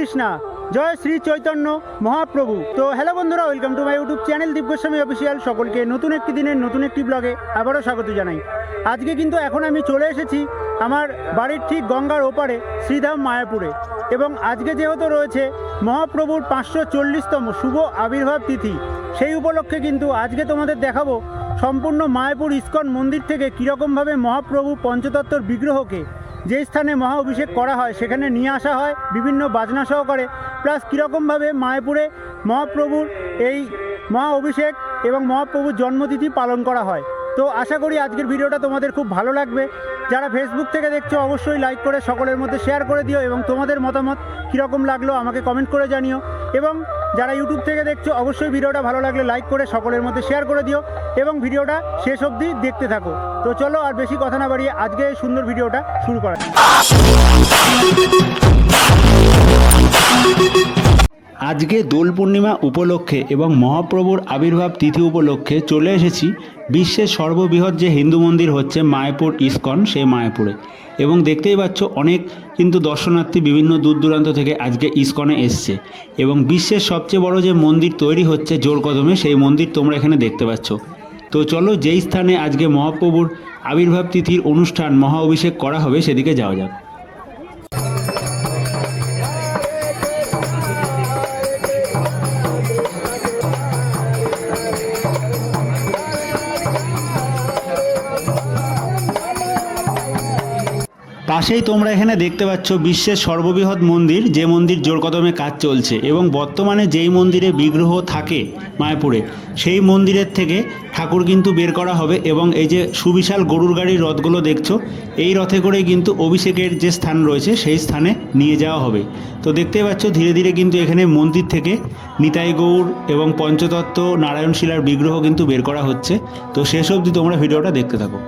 কৃষ্ণা, জয় শ্রী চৈতন্য মহাপ্রভু। তো হ্যালো বন্ধুরা, welcome to my YouTube channel Deep Goswami official. সকলকে নতুন একটি দিনের নতুন একটি ব্লগে আবারও স্বাগত জানাই। আজকে কিন্তু এখন আমি চলে এসেছি আমার বাড়ির ঠিক গঙ্গার ওপারে শ্রীধাম মায়াপুরে, এবং আজকে যেহেতু রয়েছে মহাপ্রভুর 540তম শুভ আবির্ভাব তিথি, সেই উপলক্ষে কিন্তু আজকে তোমাদের দেখাবো সম্পূর্ণ মায়াপুর ইস্কন মন্দির থেকে কীরকমভাবে মহাপ্রভু পঞ্চতত্ত্বর বিগ্রহকে যে স্থানে মহা অভিষেক করা হয় সেখানে নিয়ে আসা হয় বিভিন্ন বাজনা সহকারে, প্লাস কীরকমভাবে মায়াপুরে মহাপ্রভুর এই মহা অভিষেক এবং মহাপ্রভুর জন্মতিথি পালন করা হয়। তো আশা করি আজকের ভিডিওটা তোমাদের খুব ভালো লাগবে। যারা ফেসবুক থেকে দেখছো অবশ্যই লাইক করে সকলের মধ্যে শেয়ার করে দিও, এবং তোমাদের মতামত কীরকম লাগলো আমাকে কমেন্ট করে জানিও। এবং যারা ইউটিউব থেকে দেখছো অবশ্যই ভিডিওটা ভালো লাগলে লাইক করে সকলের মধ্যে শেয়ার করে দিও, এবং ভিডিওটা শেষ অবধি দেখতে থাকো। তো চলো আর বেশি কথা না বাড়িয়ে আজকে এই সুন্দর ভিডিওটা শুরু করা। আজকে দোল পূর্ণিমা উপলক্ষে এবং মহাপ্রভুর আবির্ভাব তিথি উপলক্ষে চলে এসেছি বিশ্বের সর্ববৃহৎ যে হিন্দু মন্দির হচ্ছে মায়াপুর ইস্কন, সেই মায়াপুরে। এবং দেখতেই পাচ্ছ অনেক কিন্তু দর্শনার্থী বিভিন্ন দূর দূরান্ত থেকে আজকে ইস্কনে এসছে, এবং বিশ্বের সবচেয়ে বড় যে মন্দির তৈরি হচ্ছে জোরকদমে, সেই মন্দির তোমরা এখানে দেখতে পাচ্ছ। তো চলো যেই স্থানে আজকে মহাপ্রভুর আবির্ভাব তিথির অনুষ্ঠান মহা অভিষেক করা হবে সেদিকে যাওয়া যাক। পাশেই তোমরা এখানে দেখতে পাচ্ছ বিশ্বের সর্ববৃহৎ মন্দির, যে মন্দির জোরকদমে কাজ চলছে, এবং বর্তমানে যেই মন্দিরে বিগ্রহ থাকে মায়াপুরে সেই মন্দিরের থেকে ঠাকুর কিন্তু বের করা হবে, এবং এই যে সুবিশাল গরুর গাড়ির রথগুলো দেখছো, এই রথে করেই কিন্তু অভিষেকের যে স্থান রয়েছে সেই স্থানে নিয়ে যাওয়া হবে। তো দেখতেই পাচ্ছ ধীরে ধীরে কিন্তু এখানে মন্দির থেকে নিতাই গৌর এবং পঞ্চতত্ত্ব নারায়ণ শিলার বিগ্রহ কিন্তু বের করা হচ্ছে। তো শেষ অবধি তোমরা ভিডিওটা দেখতে থাকো।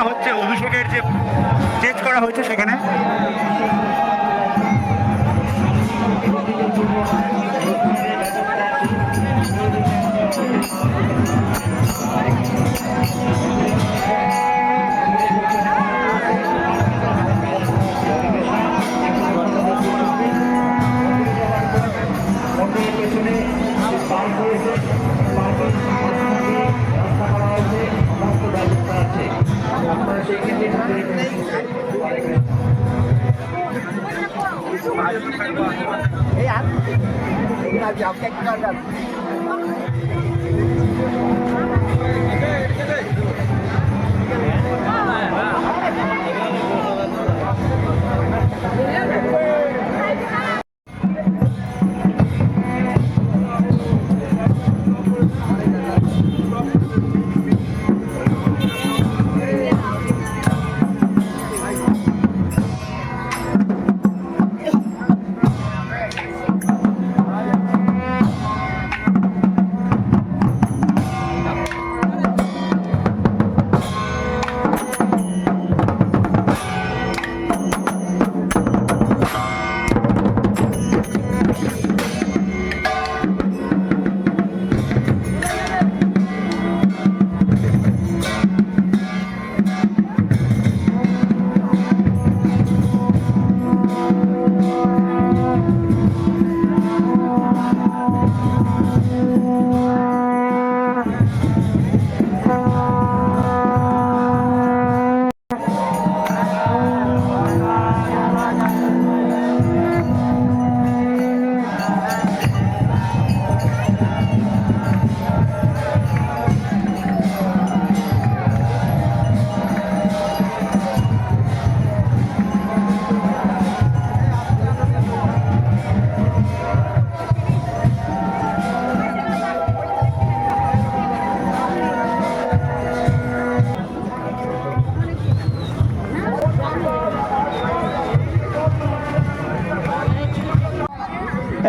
হচ্ছে অভিষেকের যে স্টেজ করা হয়েছে সেখানে।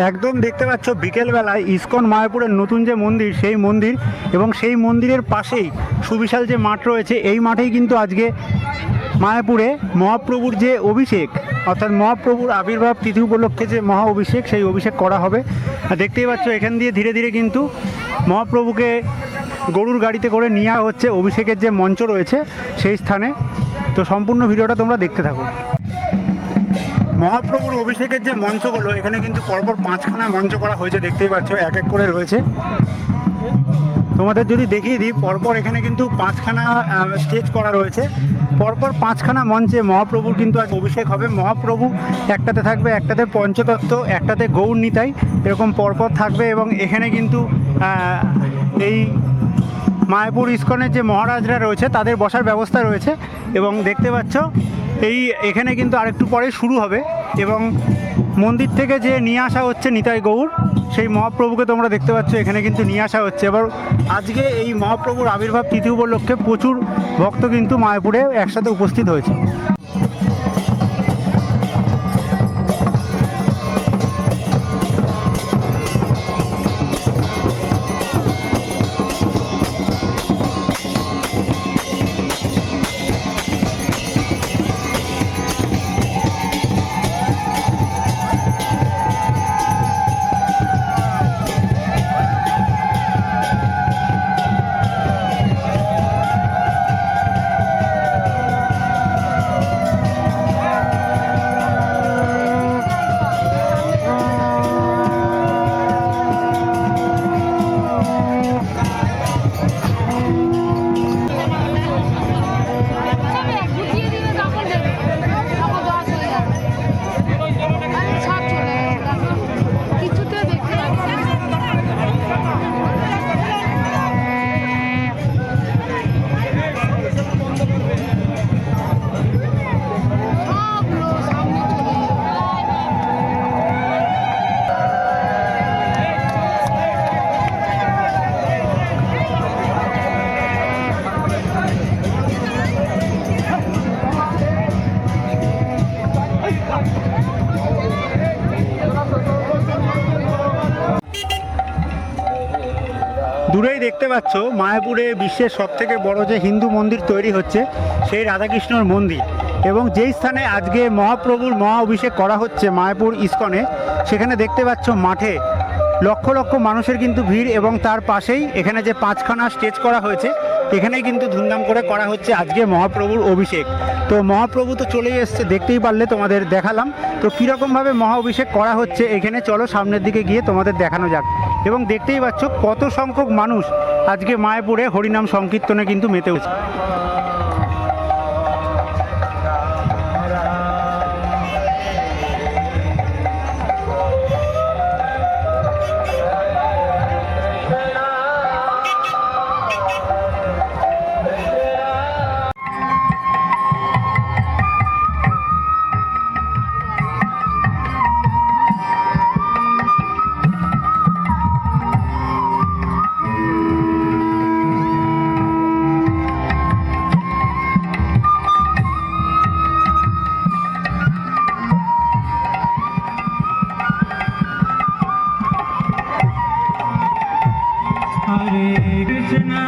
একদম দেখতে পাচ্ছ বিকেলবেলায় ইসকন মায়াপুরের নতুন যে মন্দির, সেই মন্দির এবং সেই মন্দিরের পাশেই সুবিশাল যে মাঠ রয়েছে, এই মাঠেই কিন্তু আজকে মায়াপুরে মহাপ্রভুর যে অভিষেক, অর্থাৎ মহাপ্রভুর আবির্ভাব তিথি উপলক্ষে যে মহা অভিষেক, সেই অভিষেক করা হবে। দেখতেই পাচ্ছ এখান দিয়ে ধীরে ধীরে কিন্তু মহাপ্রভুকে গরুর গাড়িতে করে নেওয়া হচ্ছে অভিষেকের যে মঞ্চ রয়েছে সেই স্থানে। তো সম্পূর্ণ ভিডিওটা তোমরা দেখতে থাকো। মহাপ্রভুর অভিষেকের যে মঞ্চগুলো, এখানে কিন্তু পরপর 5খানা মঞ্চ করা হয়েছে, দেখতেই পাচ্ছ এক এক করে রয়েছে। তোমাদের যদি দেখিয়ে দিই, পরপর এখানে কিন্তু 5খানা স্টেজ করা রয়েছে, পরপর 5খানা মঞ্চে মহাপ্রভুর কিন্তু আজ অভিষেক হবে। মহাপ্রভু একটাতে থাকবে, একটাতে পঞ্চতত্ত্ব, একটাতে গৌর নিতাই, এরকম পরপর থাকবে। এবং এখানে কিন্তু এই মায়াপুর ইসকনের যে মহারাজরা রয়েছে তাদের বসার ব্যবস্থা রয়েছে। এবং দেখতে পাচ্ছ এখানে কিন্তু আরেকটু পরে শুরু হবে। এবং মন্দির থেকে যে নিয়ে আসা হচ্ছে নিতাই গৌর, সেই মহাপ্রভুকে তোমরা দেখতে পাচ্ছ এখানে কিন্তু নিয়ে আসা হচ্ছে। এবার আজকে এই মহাপ্রভুর আবির্ভাব তিথি উপলক্ষে প্রচুর ভক্ত কিন্তু মায়াপুরে একসাথে উপস্থিত হয়েছে। দূরেই দেখতে পাচ্ছ মায়াপুরে বিশ্বের সবথেকে বড় যে হিন্দু মন্দির তৈরি হচ্ছে, সেই রাধাকৃষ্ণর মন্দির। এবং যেই স্থানে আজকে মহাপ্রভুর মহা অভিষেক করা হচ্ছে মায়াপুর ইস্কনে, সেখানে দেখতে পাচ্ছ মাঠে লক্ষ লক্ষ মানুষের কিন্তু ভিড়, এবং তার পাশেই এখানে যে 5খানা স্টেজ করা হয়েছে, এখানেই কিন্তু ধুমধাম করে করা হচ্ছে আজকে মহাপ্রভুর অভিষেক। তো মহাপ্রভু তো চলেই এসছে, দেখতেই পারলে, তোমাদের দেখালাম। তো কীরকমভাবে মহা অভিষেক করা হচ্ছে এখানে, চলো সামনের দিকে গিয়ে তোমাদের দেখানো যাক। এবং দেখতেই পাচ্ছ কত সংখ্যক মানুষ আজকে মায়াপুরে হরিনাম সংকীর্তনে কিন্তু মেতে উঠছে। Krishna